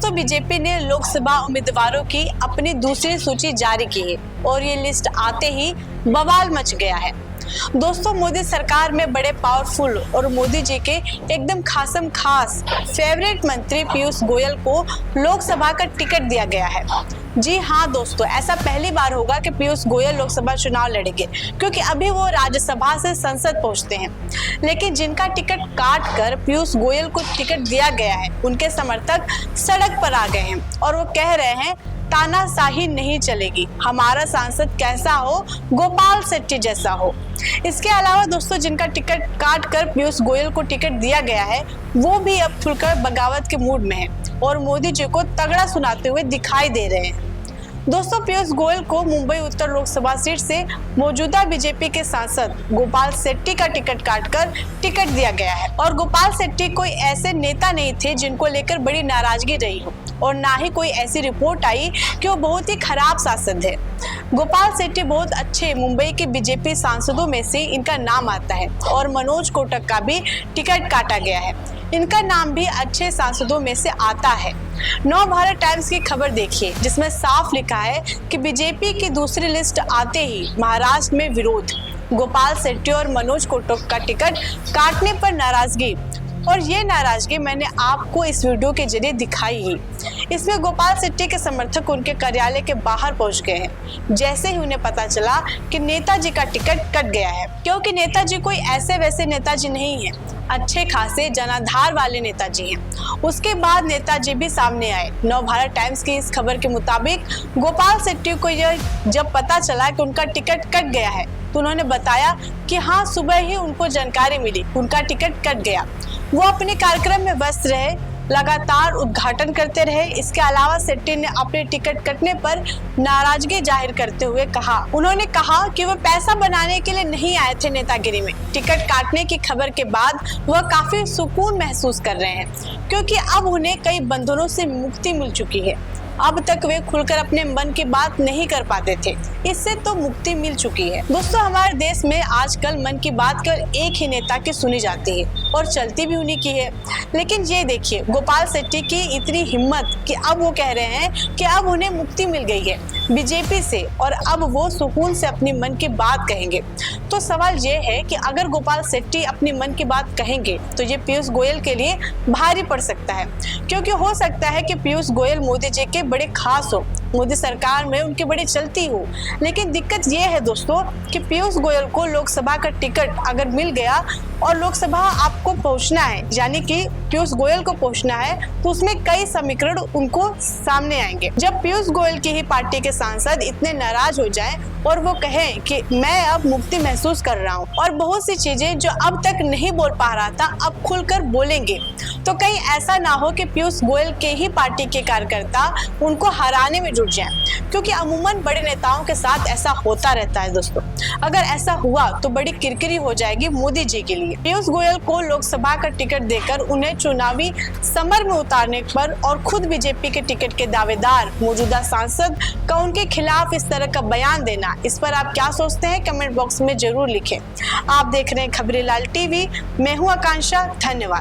दोस्तों बीजेपी ने लोकसभा उम्मीदवारों की अपनी दूसरी सूची जारी की है और ये लिस्ट आते ही बवाल मच गया है। दोस्तों मोदी सरकार में बड़े पावरफुल और मोदी जी के एकदम खास फेवरेट मंत्री पीयूष गोयल को लोकसभा का टिकट दिया गया है। जी हाँ दोस्तों, ऐसा पहली बार होगा कि पीयूष गोयल लोकसभा चुनाव लड़ेंगे, क्योंकि अभी वो राज्यसभा से संसद पहुंचते हैं। लेकिन जिनका टिकट काट कर पीयूष गोयल को टिकट दिया गया है, उनके समर्थक सड़क पर आ गए हैं और वो कह रहे हैं तानाशाही नहीं चलेगी, हमारा सांसद कैसा हो, गोपाल शेट्टी जैसा हो। इसके अलावा दोस्तों जिनका टिकट काट कर पीयूष गोयल को टिकट दिया गया है, वो भी अब खुलकर बगावत के मूड में है और मोदी जी को तगड़ा सुनाते हुए दिखाई दे रहे हैं। दोस्तों पीयूष गोयल को मुंबई उत्तर लोकसभा सीट से मौजूदा बीजेपी के सांसद गोपाल शेट्टी का टिकट काटकर टिकट दिया गया है और गोपाल शेट्टी कोई ऐसे नेता नहीं थे जिनको लेकर बड़ी नाराजगी रही हो और ना ही कोई ऐसी रिपोर्ट आई कि वो बहुत ही खराब सांसद है। गोपाल शेट्टी बहुत अच्छे मुंबई के बीजेपी सांसदों में से इनका नाम आता है और मनोज कोटक का भी टिकट काटा गया है। इनका नाम भी अच्छे सांसदों में से आता है। नव भारत टाइम्स की खबर देखिए, जिसमें साफ लिखा है कि बीजेपी की दूसरी लिस्ट आते ही महाराष्ट्र में विरोध, गोपाल शेट्टी और मनोज कोटक का टिकट काटने पर नाराजगी। और ये नाराजगी मैंने आपको इस वीडियो के जरिए दिखाई ही। इसमें गोपाल शेट्टी के समर्थक उनके कार्यालय के बाहर पहुंच गए हैं जैसे ही उन्हें पता चला कि नेताजी का टिकट कट गया है, क्योंकि नेताजी कोई ऐसे वैसे नेताजी नहीं है, अच्छे खासे जनाधार वाले नेताजी हैं। उसके बाद नेताजी भी सामने आए। नव भारत टाइम्स की इस खबर के मुताबिक गोपाल शेट्टी को यह जब पता चला कि उनका टिकट कट गया है, तो उन्होंने बताया कि हाँ, सुबह ही उनको जानकारी मिली, उनका टिकट कट गया। वो अपने कार्यक्रम में व्यस्त रहे, लगातार उद्घाटन करते रहे। इसके अलावा शेट्टी ने अपने टिकट कटने पर नाराजगी जाहिर करते हुए कहा, उन्होंने कहा कि वो पैसा बनाने के लिए नहीं आए थे नेतागिरी में। टिकट काटने की खबर के बाद वह काफी सुकून महसूस कर रहे हैं, क्योंकि अब उन्हें कई बंधनों से मुक्ति मिल चुकी है। अब तक वे खुलकर अपने मन की बात नहीं कर पाते थे, इससे तो मुक्ति मिल चुकी है। दोस्तों हमारे देश में आजकल मन की बात केवल एक ही नेता की सुनी जाती है और चलती भी उन्हीं की है। लेकिन ये देखिए गोपाल शेट्टी की इतनी हिम्मत कि अब वो कह रहे हैं कि अब उन्हें मुक्ति मिल गई है बीजेपी से और अब वो सुकून से अपनी मन की बात कहेंगे। तो सवाल ये है कि अगर गोपाल शेट्टी अपनी मन की बात कहेंगे तो ये पीयूष गोयल के लिए भारी पड़ सकता है, क्योंकि हो सकता है कि पीयूष गोयल मोदी जी के बड़े खास हो, मोदी सरकार में उनकी बड़ी चलती हो। लेकिन दिक्कत ये है दोस्तों कि पीयूष गोयल को लोकसभा का टिकट अगर मिल गया और लोकसभा आपको पहुंचना है, यानी कि पीयूष गोयल को पहुंचना है, तो उसमें कई समीकरण उनको सामने आएंगे। जब पीयूष गोयल की ही पार्टी के सांसद इतने नाराज हो जाएं और वो कहें कि मैं अब मुक्ति महसूस कर रहा हूँ और बहुत सी चीजें जो अब तक नहीं बोल पा रहा था अब खुलकर बोलेंगे, तो कहीं ऐसा ना हो कि पीयूष गोयल के ही पार्टी के कार्यकर्ता उनको हराने में जुट जाएं, क्योंकि अमूमन बड़े नेताओं के साथ ऐसा होता रहता है दोस्तों। अगर ऐसा हुआ तो बड़ी किरकिरी हो जाएगी मोदी जी के लिए। पीयूष गोयल को लोकसभा का टिकट देकर उन्हें चुनावी समर में उतारने पर और खुद बीजेपी के टिकट के दावेदार मौजूदा सांसद का उनके खिलाफ इस तरह का बयान देना, इस पर आप क्या सोचते हैं कमेंट बॉक्स में जरूर लिखें। आप देख रहे हैं खबरें लाल टीवी, मैं हूं आकांक्षा, धन्यवाद।